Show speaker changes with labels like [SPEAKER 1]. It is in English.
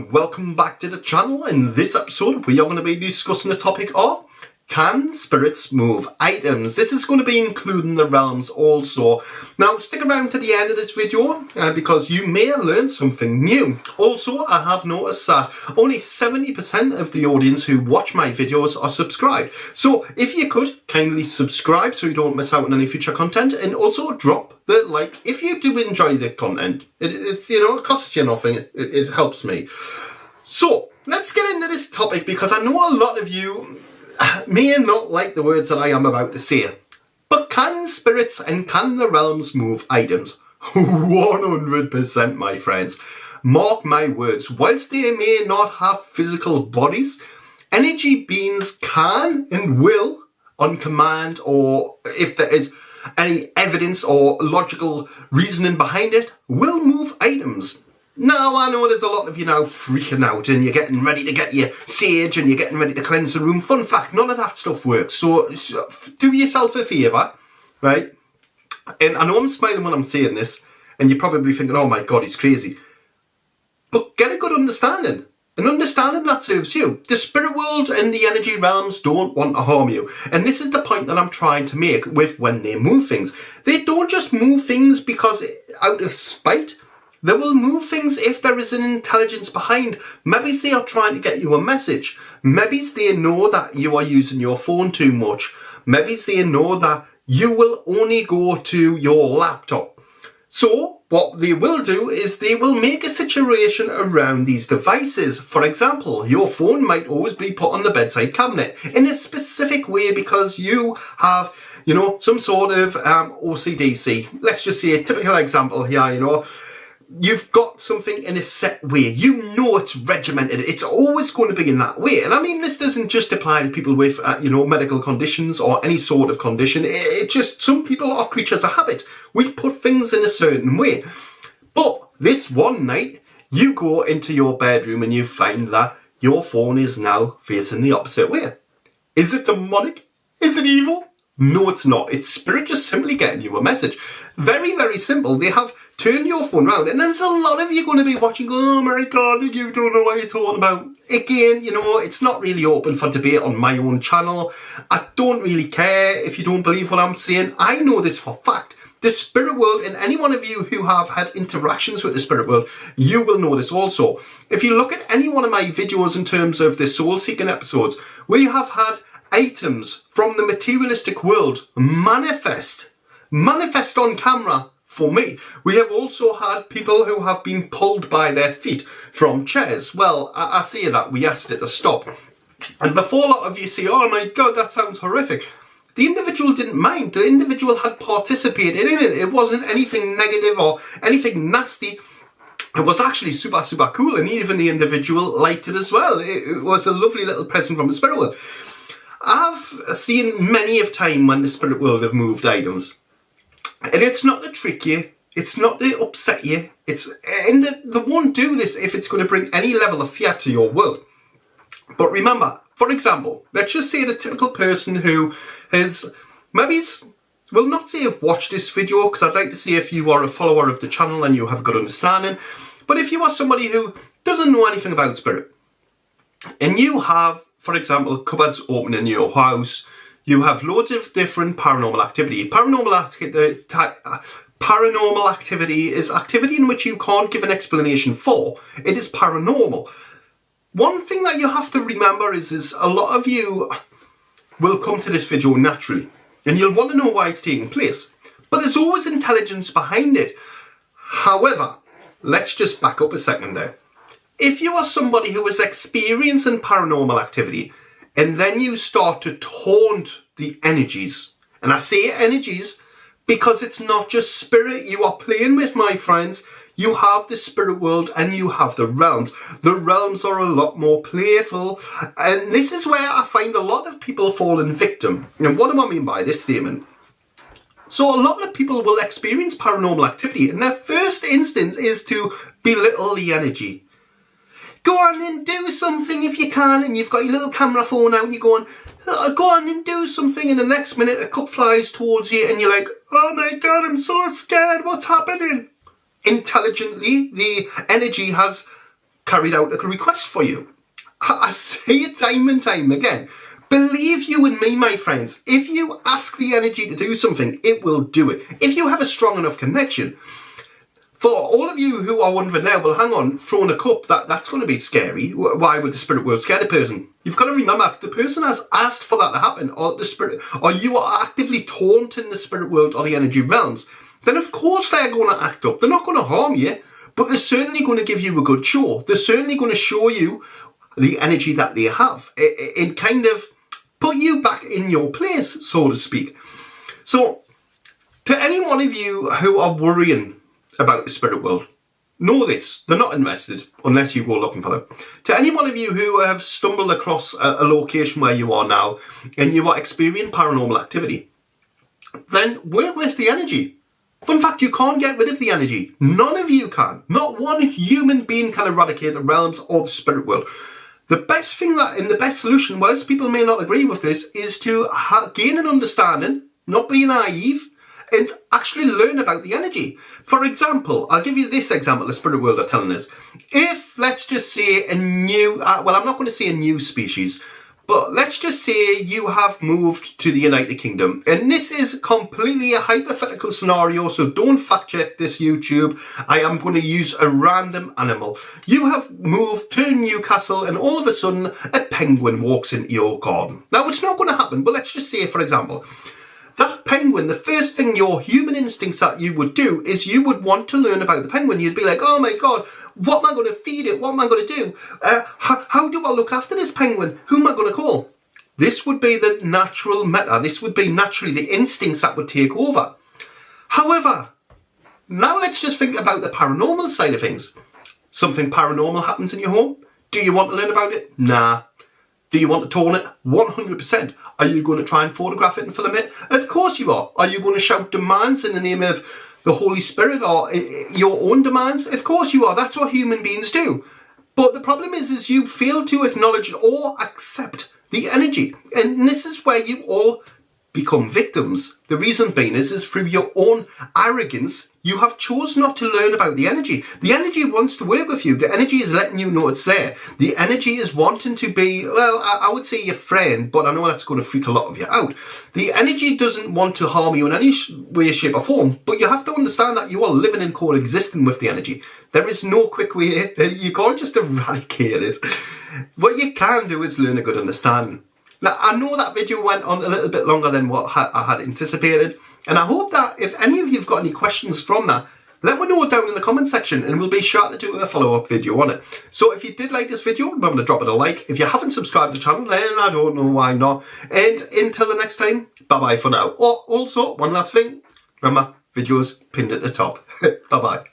[SPEAKER 1] and welcome back to the channel. In this episode we are going to be discussing the topic of can spirits move items. This is going to be including the realms also. Now stick around to the end of this video because you may learn something new. Also, I have noticed that only 70% of the audience who watch my videos are subscribed. So if you could kindly subscribe so you don't miss out on any future content, and also drop the like if you do enjoy the content. It costs you nothing. It helps me. So let's get into this topic because I know a lot of you may not like the words that I am about to say. But can spirits and can the realms move items? 100%, my friends. Mark my words, whilst they may not have physical bodies, energy beings can and will, on command, or if there is any evidence or logical reasoning behind it, will move items. Now, I know there's a lot of you now freaking out and you're getting ready to get your sage and you're getting ready to cleanse the room. Fun fact, none of that stuff works. So do yourself a favour, right? And I know I'm smiling when I'm saying this and you're probably thinking, oh my God, he's crazy. But get a good understanding. An understanding that serves you. The spirit world and the energy realms don't want to harm you. And this is the point that I'm trying to make with when they move things. They don't just move things because out of spite. They will move things if there is an intelligence behind. Maybe they are trying to get you a message. Maybe they know that you are using your phone too much. Maybe they know that you will only go to your laptop. So what they will do is they will make a situation around these devices. For example, your phone might always be put on the bedside cabinet in a specific way because you have, some sort of OCDC. Let's just say a typical example here, you've got something in a set way. It's regimented. It's always going to be in that way. And I mean, this doesn't just apply to people with, medical conditions or any sort of condition. It's just some people are creatures of habit. We put things in a certain way. But this one night, you go into your bedroom and you find that your phone is now facing the opposite way. Is it demonic? Is it evil? No, it's not. It's spirit just simply getting you a message. Very, very simple. They have turned your phone around, and there's a lot of you going to be watching, oh my God, you don't know what you're talking about. Again, it's not really open for debate on my own channel. I don't really care if you don't believe what I'm saying. I know this for fact. The spirit world, and any one of you who have had interactions with the spirit world, you will know this also. If you look at any one of my videos in terms of the soul-seeking episodes, we have had items from the materialistic world manifest on camera for me. We have also had people who have been pulled by their feet from chairs. Well, I say that, we asked it to stop. And before a lot of you say, oh my God, that sounds horrific, the individual didn't mind. The individual had participated in it. It wasn't anything negative or anything nasty. It was actually super, super cool, and even the individual liked it as well. It was a lovely little present from the spirit world. I've seen many of time when the spirit world have moved items. And it's not to trick you, it's not to upset you, they won't do this if it's going to bring any level of fear to your world. But remember, for example, let's just say the typical person who has, will not say have watched this video, because I'd like to see if you are a follower of the channel and you have a good understanding, but if you are somebody who doesn't know anything about spirit, and you have, for example, cupboards open in your house, you have loads of different paranormal activity. Paranormal activity is activity in which you can't give an explanation for. It is paranormal. One thing that you have to remember is a lot of you will come to this video naturally and you'll want to know why it's taking place. But there's always intelligence behind it. However, let's just back up a second there. If you are somebody who is experiencing paranormal activity and then you start to taunt the energies, and I say energies because it's not just spirit you are playing with, my friends. You have the spirit world and you have the realms. The realms are a lot more playful, and this is where I find a lot of people falling victim. And what do I mean by this statement? So a lot of people will experience paranormal activity and their first instinct is to belittle the energy. Go on and do something if you can, and you've got your little camera phone out and you're going, go on and do something, and the next minute a cup flies towards you and you're like, oh my God, I'm so scared, what's happening? Intelligently, the energy has carried out a request for you. I say it time and time again. Believe you and me, my friends, if you ask the energy to do something, it will do it. If you have a strong enough connection. For all of you who are wondering now, well, hang on, throwing a cup, that's going to be scary. Why would the spirit world scare the person? You've got to remember, if the person has asked for that to happen, or you are actively taunting the spirit world or the energy realms, then of course they're going to act up. They're not going to harm you, but they're certainly going to give you a good show. They're certainly going to show you the energy that they have and kind of put you back in your place, so to speak. So, to any one of you who are worrying about the spirit world, know this, they're not invested unless you go looking for them. To any one of you who have stumbled across a location where you are now and you are experiencing paranormal activity, then work with the energy. In fact, you can't get rid of the energy. None of you can. Not one human being can eradicate the realms or the spirit world. The best thing and the best solution, whilst people may not agree with this, is to gain an understanding, not be naive, and actually learn about the energy. For example, I'll give you this example the spirit world are telling us. If, let's just say, a new, well, I'm not going to say a new species, but let's just say you have moved to the United Kingdom. And this is completely a hypothetical scenario, so don't fact check this, YouTube. I am going to use a random animal. You have moved to Newcastle and all of a sudden a penguin walks into your garden. Now, it's not going to happen, but let's just say, for example, that penguin, the first thing your human instincts that you would do is you would want to learn about the penguin. You'd be like, oh my God, what am I going to feed it? What am I going to do? How do I look after this penguin? Who am I going to call? This would be the natural meta. This would be naturally the instincts that would take over. However, now let's just think about the paranormal side of things. Something paranormal happens in your home. Do you want to learn about it? Nah. Do you want to tone it? 100%. Are you going to try and photograph it and film it? Of course you are. Are you going to shout demands in the name of the Holy Spirit or your own demands? Of course you are. That's what human beings do. But the problem is you fail to acknowledge or accept the energy. And this is where you all become victims. The reason being is through your own arrogance, you have chosen not to learn about the energy. The energy wants to work with you. The energy is letting you know it's there. The energy is wanting to be, well, I would say your friend, but I know that's going to freak a lot of you out. The energy doesn't want to harm you in any way, shape or form, but you have to understand that you are living and coexisting with the energy. There is no quick way. You can't just eradicate it. What you can do is learn a good understanding. Now, I know that video went on a little bit longer than what I had anticipated, and I hope that if any of you have got any questions from that, let me know down in the comment section and we'll be sure to do a follow-up video on it. So if you did like this video, remember to drop it a like. If you haven't subscribed to the channel, then I don't know why not. And until the next time, bye-bye for now. Oh, also, one last thing, remember, videos pinned at the top. Bye-bye.